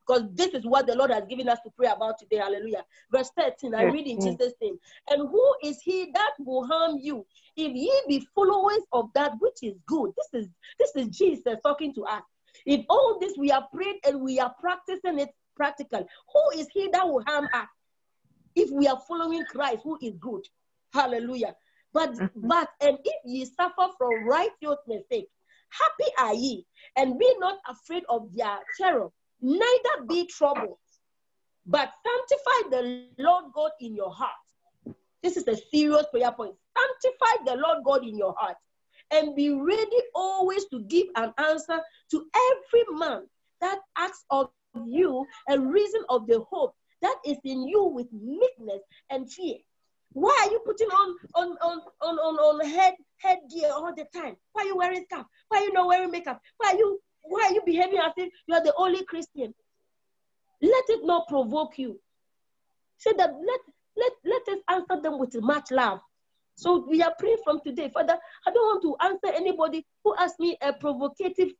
Because this is what the Lord has given us to pray about today. Hallelujah. Verse 13, I read in Jesus' name. And who is he that will harm you, if ye be followers of that which is good? This is Jesus talking to us. If all this we are praying and we are practicing it practically, who is he that will harm us if we are following Christ, who is good? Hallelujah. But and if ye suffer from righteousness' sake, happy are ye, and be not afraid of their terror, neither be troubled, but sanctify the Lord God in your heart. This is a serious prayer point. Sanctify the Lord God in your heart, and be ready always to give an answer to every man that asks of you a reason of the hope that is in you with meekness and fear. Why are you putting on headgear all the time? Why are you wearing scarf? Why are you not wearing makeup? Why are you behaving as if you are the only Christian? Let it not provoke you. Say that let us answer them with much love. So we are praying from today. Father, I don't want to answer anybody who asks me a provocative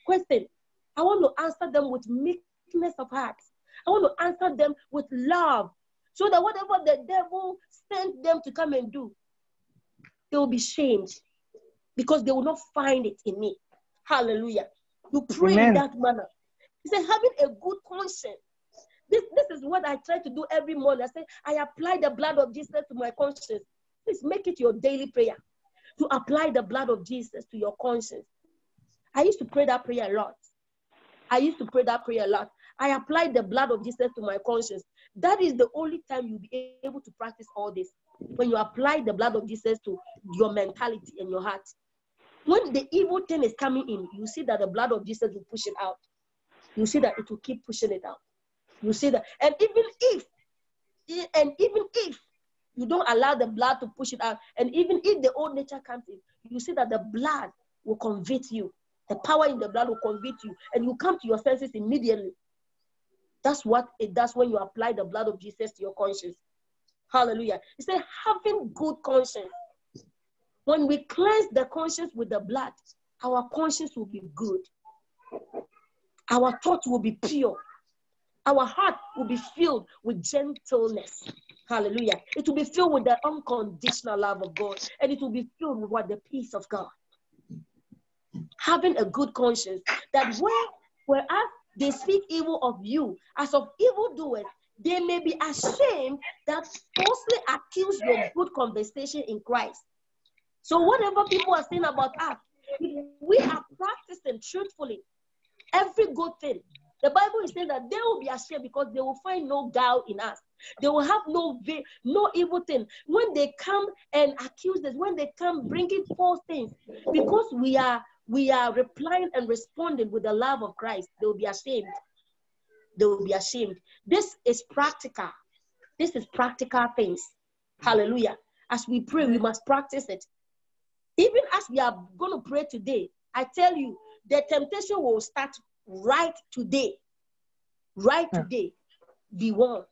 question. I want to answer them with meekness of heart. I want to answer them with love. So that whatever the devil sent them to come and do, they will be shamed because they will not find it in me. Hallelujah. You pray in that manner. He said, having a good conscience. This is what I try to do every morning. I say, I apply the blood of Jesus to my conscience. Please make it your daily prayer to apply the blood of Jesus to your conscience. I used to pray that prayer a lot. I applied the blood of Jesus to my conscience. That is the only time you'll be able to practice all this. When you apply the blood of Jesus to your mentality and your heart. When the evil thing is coming in, you see that the blood of Jesus will push it out. You see that it will keep pushing it out. You see that. And even if you don't allow the blood to push it out, and even if the old nature comes in, you see that the blood will convict you. The power in the blood will convict you, and you come to your senses immediately. That's what it does when you apply the blood of Jesus to your conscience. Hallelujah. He said, having good conscience. When we cleanse the conscience with the blood, our conscience will be good. Our thoughts will be pure. Our heart will be filled with gentleness. Hallelujah. It will be filled with the unconditional love of God. And it will be filled with the peace of God. Having a good conscience, that whereas they speak evil of you, as of evildoers, they may be ashamed that falsely accuse your good conversation in Christ. So whatever people are saying about us, if we are practicing truthfully every good thing, the Bible is saying that they will be ashamed because they will find no guile in us. They will have no evil thing. When they come and accuse us, when they come bringing false things, because we are replying and responding with the love of Christ, they will be ashamed. They will be ashamed. This is practical. This is practical things. Hallelujah. As we pray, we must practice it. Even as we are going to pray today, I tell you, the temptation will start right today. Right today. Be warned.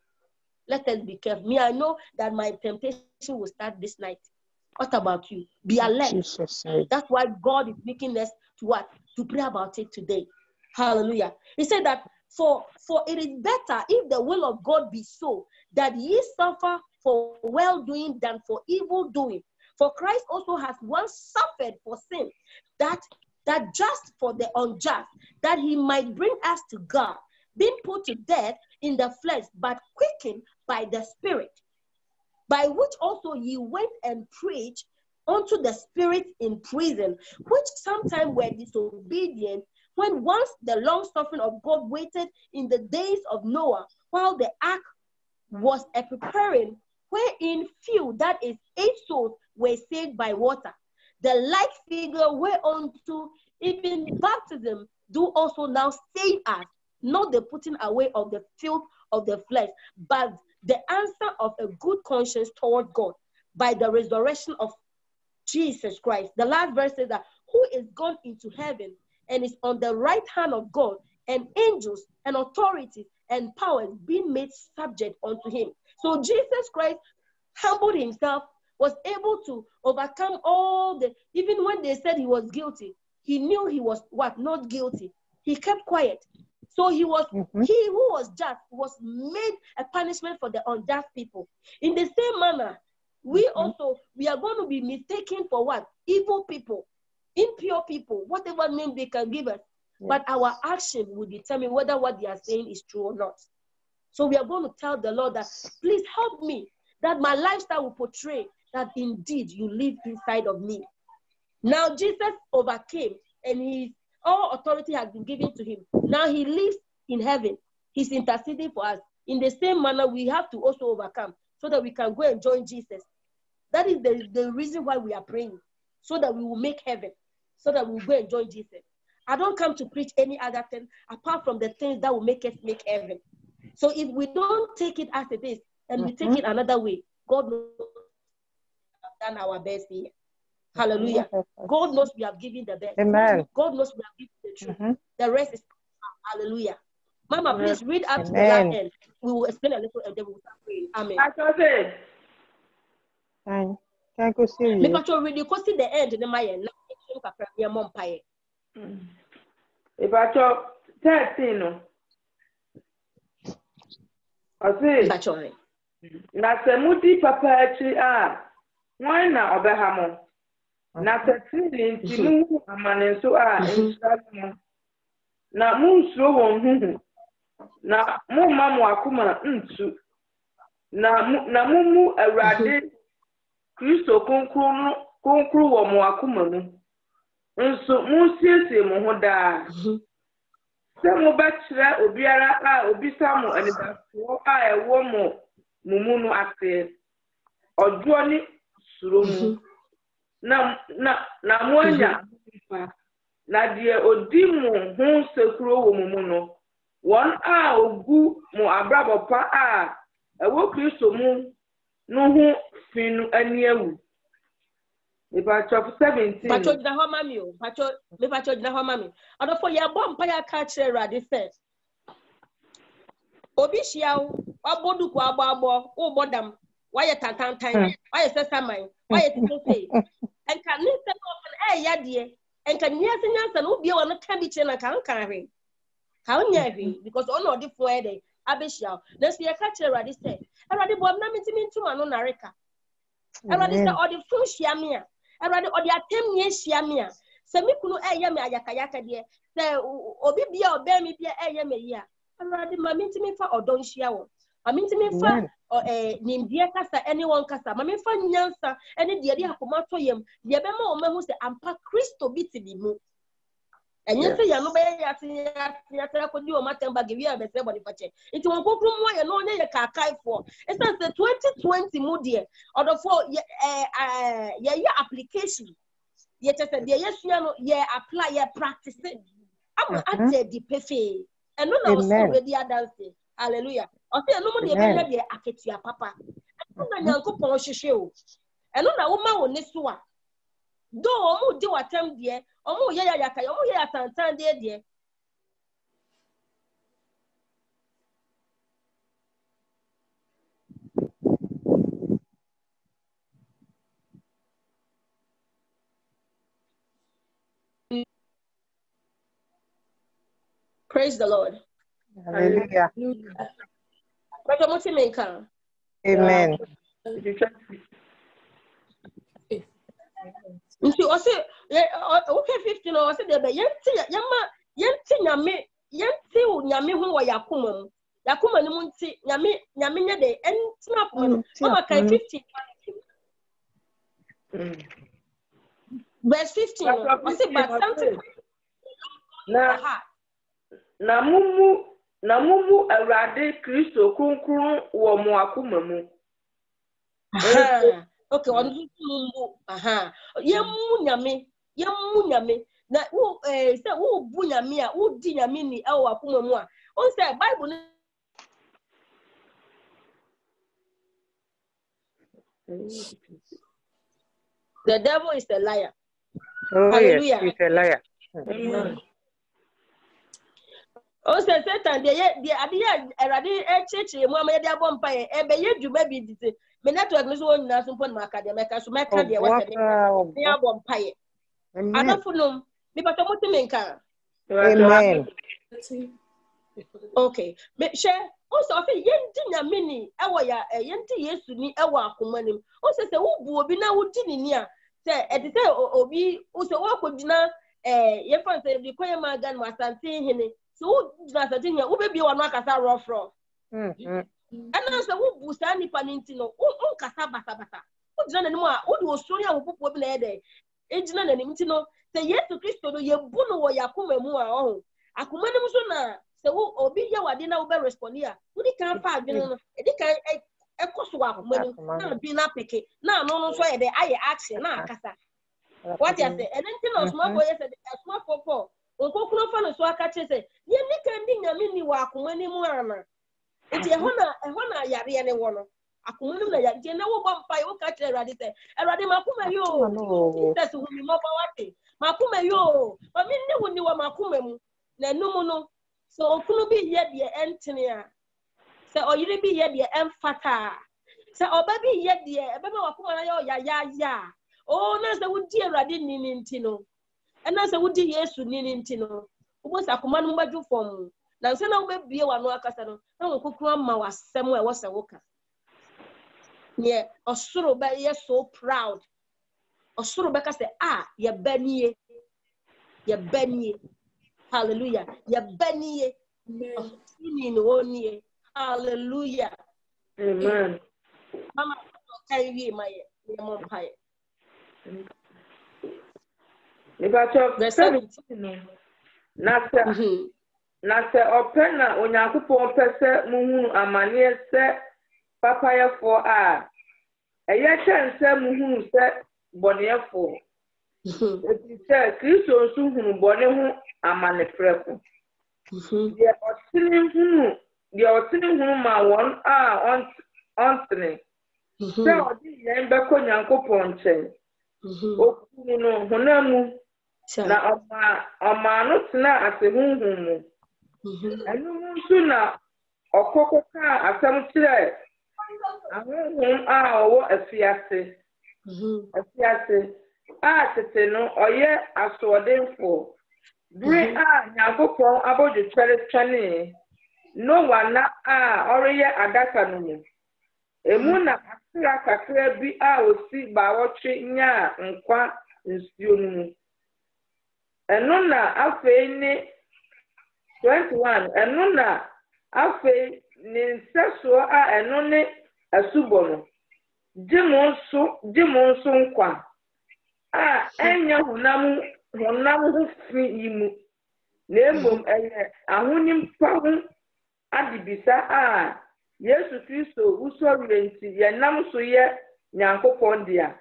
Let us be careful. Me, I know that my temptation will start this night. What about you? Be alert. That's why God is making us to what? To pray about it today. Hallelujah. He said that for it is better if the will of God be so, that ye suffer for well-doing than for evil-doing. For Christ also has once suffered for sin, that just for the unjust, that he might bring us to God, being put to death in the flesh, but quickened by the Spirit. by which also ye went and preached unto the spirits in prison, which sometime were disobedient, when once the long suffering of God waited in the days of Noah, while the ark was a preparing, wherein few, that is 8 souls, were saved by water. The like figure whereunto even baptism do also now save us, not the putting away of the filth of the flesh, but the answer of a good conscience toward God by the resurrection of Jesus Christ. The last verse says that, who is gone into heaven and is on the right hand of God, and angels and authorities and powers being made subject unto him. So Jesus Christ humbled himself, was able to overcome all the, even when they said he was guilty, he knew he was what? Not guilty. He kept quiet. So he was, he who was just was made a punishment for the unjust people. In the same manner, we also, we are going to be mistaken for what? Evil people, impure people, whatever name they can give us. But our action will determine whether what they are saying is true or not. So we are going to tell the Lord that, please help me, that my lifestyle will portray that indeed you live inside of me. Now Jesus overcame, and all authority has been given to him. Now he lives in heaven. He's interceding for us. In the same manner, we have to also overcome so that we can go and join Jesus. That is the reason why we are praying, so that we will make heaven, so that we will go and join Jesus. I don't come to preach any other thing apart from the things that will make us make heaven. So if we don't take it as it is, and we take it another way, God knows we have done our best here. Hallelujah. God knows we have given the best. Amen. God knows we have given the truth. The rest is hallelujah. Mama, please read up to the last end. We will explain a little and then we will start praying. Amen. Can I see you? Because you read, you can see the end in the Maya. If I talk 13, I say, na semudi papa echi why na obehamo na 13 nti mu amane so inshallah na munsuro won huhu na mu mamu akuma ntu na mumu awrade Kristo konkru wo mu akuma mu nso musiesie mu ho daa se mo betire obiara obisa mo anidafo ewo mo mumunu ate ojo ni suro mu na moanya na die odi mu hu sekuro wo mumu no won ogu mu abrabopa ewo Kristo mu no hu finu aniawu. About 17. Pacho jina ho mami o. Pacho jina ho mami. Adofo ye bo mpa ya ka kire Rade se. Obi hia wo, obodu ko agbo, wo bodam, waye tantantan, waye sesaman, waye titofe. Enka ni se no yade, enka nyase nyansa no bia wono ka bi kire na kan hwe. Ka onya hwe because ono odifo e de abehia. Na se ye ka kire Rade se. Rade bo na mitimi ntuma no nareka. Rade se odifo hia me a. Erade odi atem nye hia me a se me kunu eye me ayakayaka de se obi bia oba mi bia eye me yi a erade ma mintimi fa odon hia wo amintimi fa nimdie kasa anyone kasa ma me fa nyansa ene de akoma to yam de be ma o mahu se ampa Kristo biti bi mu enye se ya no be ya tera ko di o matemba ge wi a be se body fache nti won kokru mu ye no nye ye kakai for it's say 2020 mu de odofo ye application ye tese de ye sua no ye apply ye practice am at the pefe eno na o so ready dance hallelujah o se eno mu de be de aketua papa eno na Nyankopon hwehwe o eno na wo ma wo ne so a do o mu di watam de omo ye yaka omo ye atantan de Praise the Lord. Hallelujah. Amen. Nti o se okay 15 o se de be yenti nyame ho wo yakoma mu yakuma ni munti nyame nya de entina akoma no mama kai 15 verse 15 o say but something na mumu awrade Kristo kronkron wo mo akoma mu okay on mumbu yemu nyame na wo say wo bu nyame a wo di nyame ni e wo akoma mu a on say Bible the devil is a liar. Hallelujah. Yes, he's a liar. O say Satan de ade erade echeche mu amade abom paye ebe ye djuma bi dite me network no so nyina so pon ma academic so meka de what de me abom paye anafunum me pato mutimenka. Amen. Okay me share o so fe yendi nyame ni ewo ya yendi Yesu ni ewo akoma nim o se wo bu obi na wo di ni a se e de se obi o se wo akodina ye fan se bi koye magan wasante hene so na sa tinya wo bebi wano akasa rofro ana se wo bu sa nipa ninti no wo kasa basa wo gina nanim a wo de osori a wo popo bi na ede e gina nanim ti no se Yesu Kristo no ye bu no wo yakoma mu a ho akoma nim so na se wo obi ye wade na wo be respondi a wo di kan fa adwene no e di kan ekoso akoma nim na bi na peke na no so ye de aye action na akasa what you say anything no small boy say small popo onkokuro fa no so aka che say ye ni kan di nyame ni wa akoma ni mu ana enti ehona yare ne wo no akoma ni na yare je na wo bompa wo ka che Erade say Erade makoma yo Jesus hu mi mo ba wate makoma yo ba mi ne wo ni wa makoma mu na num no so okunu bi ye de entene a se oyire bi ye de emfata se oba bi ye de ebe be wakoma na yo ya oh na se wudi Erade ni ntino ena se wudi Yesu ni ntino ubo sa akoma no mbaju fom na nse na wo be bie wano akasa no na wo kokuru ama wasem e wo se woka ye osoro be ye so proud osoro be ka se ye banie hallelujah ye banie ni no nie hallelujah amen mama kai wi maye ye mo paye na se opena onyankopon pese muhunu amane se papayefo a eye chense muhunu se boneyefo eti se Kristo nso hunu bone hu amane preko de otini hunu ma won ontene se odi yen be ko nyankopon nchen okunu no hunamu na ọma no tena ase hunhun enu nso na okoko ka asem kire ahunhun a owo afiase a tete no oye asodenfo bri a nyakopon abodu twere no wana a oreye adaka no mu emu na akira kakra bi a osi bawotwe nya nkwa nsuo no mu eno na afei ni 21 eno na afei ni nseso a eno ni asubo no jimu nso nkwa a enya hunam hu fi imu na emom eye ahunim pa hu adibisa a Yesu Kristo usori enti ye nam so ye nyankopon dia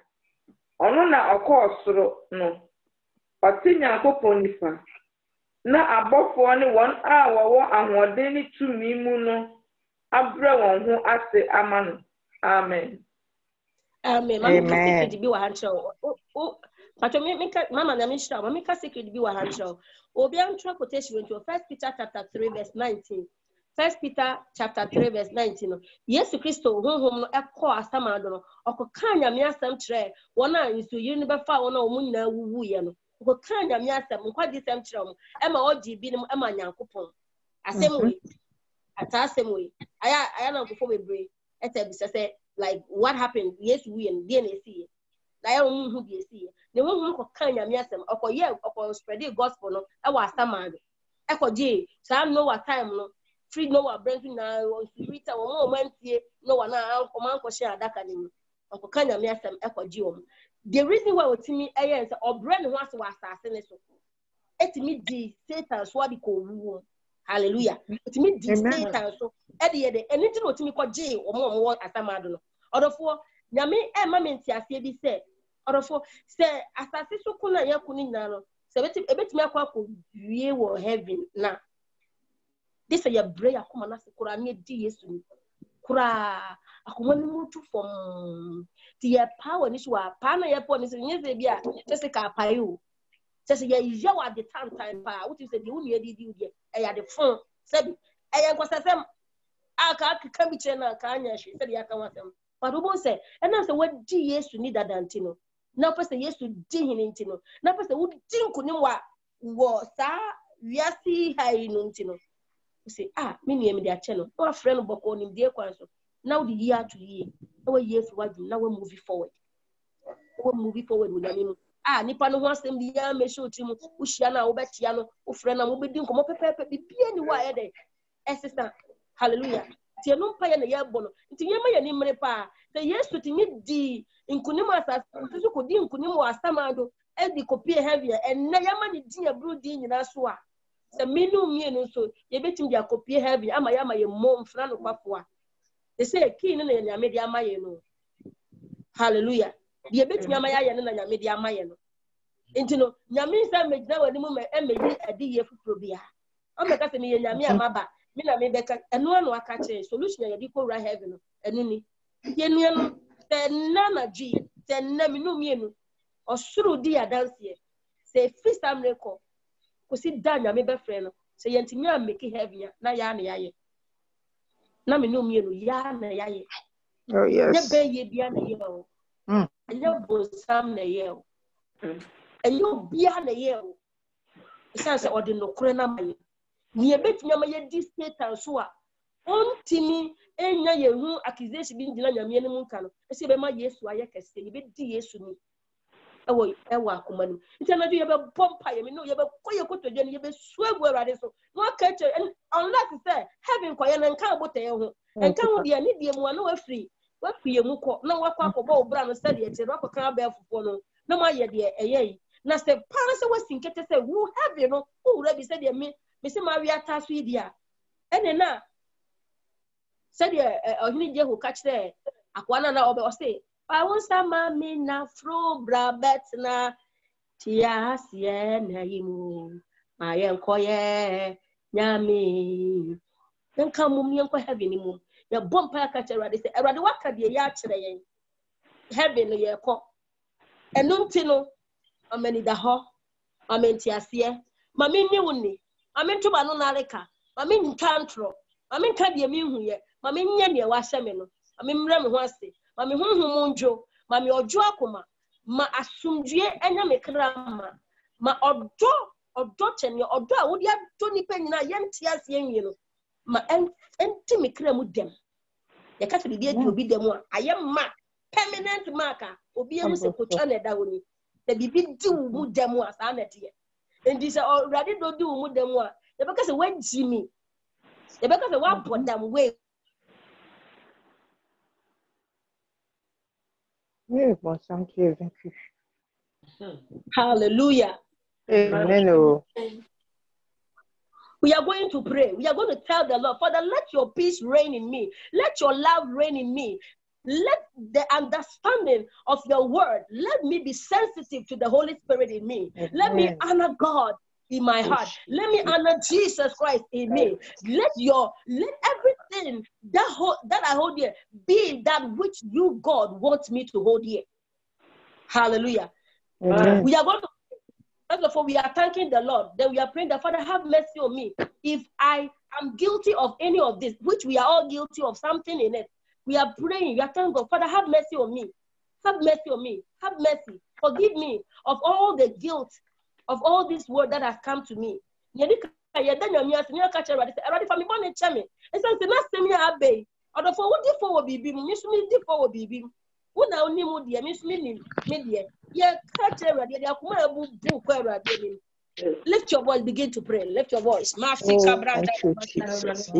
ono na okosoro no oti nyankopon nifa na abofo ne won a wowo ahoden ni tumi mu no abre won ho ase amano amen mama secret bi wa hancho pato mama na mi shira mama secret bi wa hancho obi antro quotation into 1 Peter chapter 3 verse 19 1 Peter chapter 3 verse 19 Yesu Kristo honhom no ekọ asamado no okoka nyame asam kire wona nso yiri ne befa wona omu nyina wuwu ye no okoka nyame asam nkwadi sam kire mo ema oji bi ne ema nyankopon asem we ata asem we aya na nkofo bebre eta bisa say like what happened Yesu we and dey na esi na ya omu hu bi esi ne honhom okoka nyame asam okoye spread the gospel no e wa asamado ekoje sa no what time no free no one brand na rita o man tie no one na man ko share adaka ni ko kanya me asem ekwaji o. The reason why otimi eye say obre ne ho ase wa asase ne so etimi di Satan so adi ko wu. Hallelujah. Otimi di Satan so e de anything otimi ko je o asamado no odofo nyame e ma menti ase bi se odofo se asase so kuna ya kuni nyina no se ebetimi akwa ko wie wo heaven na this is your prayer kuma na se kura ne di Yesu kura akoma ni mutu from the power ni so pa na ye po ni se nyeze bia se ka payo se ye yawa at the time pa what you say the uni di e ya the phone sabi e ya kwasasem aka ka bi che na ka anya hwe se ya ka wasem but obo se e na se wadi Yesu ni dadanti no na pese Yesu di hininti no na pese wudi nkunim wo sa wiasi hai no nti no say me name dey ache no our friend boko nim dey kwan so now the year to year our year forward now we move forward with name nipa no ho asem di ya me show timu uhia na wo betia no wo friend na wo bedi nkomo pepepe bibia ni wa ye dey esisa hallelujah tie no mpa ye na ye bo no nti yema ye ni mre pa say Yesu ti ni di nkunim asase so ko di nkunim wa asamado e di kopie heavy en na yema ni di abru di nyina so a se minu mienu so ye betim dia kopie heavy ama ye mom fra no kwafoa they say key no na nyame dia amaye no hallelujah ye betim ama ye no na nyame dia amaye no enti no nyame nsa megina wani mu emeyi adi ye fufuro bia o meka se me ye nyame amaba me na me beka eno anu aka che solution ye di ko ra heaven no enu ni ye nu no tenna na ji tenna minu mienu osuru di adanse se free samreko kosi danya me be frɛ no se yentimi am make heaven na ya na yaye na me no mienu ya na yaye oh yes ye be ye bia na ye o enye bonsam na ye o enye bia na ye o isanse odi no kure na maye ni e betimi am ye di Satan so a ontimi enya ye hu accusation bi ndina nyame ne mu nka no ese be ma Yesu aye kese ye be di Yesu ni ewa akomanu nti na ye be pompa ye me no ye be koye kotodwe ne ye be suagu awade so no aka che unless say heaven koye na nka abote ye ho nka ho de ne de mu na wa fie mu ko na wa kwa kobo obra no say de tire wa kan ba fufo no na ma ye de eyi na say pa se wa sinkete say wu heaven no wura bi say de me se ma wi ata so idia ene na say de ohini je ho ka kire akwana na obe o say I want some mami na fro brabet na tia sie na yimu ma yenkoye nyami nka mum yenko heaven mu ya bompa ka kire rade se erade waka de ya kire yen heaven ye ko enunti no ameni da ho amenti asie mami ni woni mami tuba no na reka mami nkantro mami nka de mi hu ye mami nye ne wa hye me no mami mre me ho ase mami honhom njo mami ojo akoma ma asumdue enya me krama ma odo chene odo a wodi ado ni panyina yenti ase enwie no ma enti me kramu dem ye ka se bibia di obi dem a ayem ma permanent marker obi ehu se kotwa na da woni da bibi di mu dem a sa na de endi se already do di mu dem a ye be ka se wanji mi ye be ka se wa bodam we Hallelujah. Amen. We are going to pray. We are going to tell the Lord, Father, let your peace reign in me. Let your love reign in me. Let the understanding of your word, let me be sensitive to the Holy Spirit in me. Amen. Let me honor God in my heart. Let me honor Jesus Christ in me. Let everything that I hold here be that which you, God, wants me to hold here. Hallelujah. Amen. We are going to, first of all, we are thanking the Lord. Then we are praying that, Father, have mercy on me. If I am guilty of any of this, which we are all guilty of something in it, we are praying, we are thanking God, Father, have mercy on me. Have mercy on me. Have mercy. Forgive me of all the guilt of all this word that has come to me. Una oni mu de me so me dia ye ka che awade de akoma abu bu ko awade ni Lift your voice, begin to pray. Lift your voice. Oh, thank you, Jesus.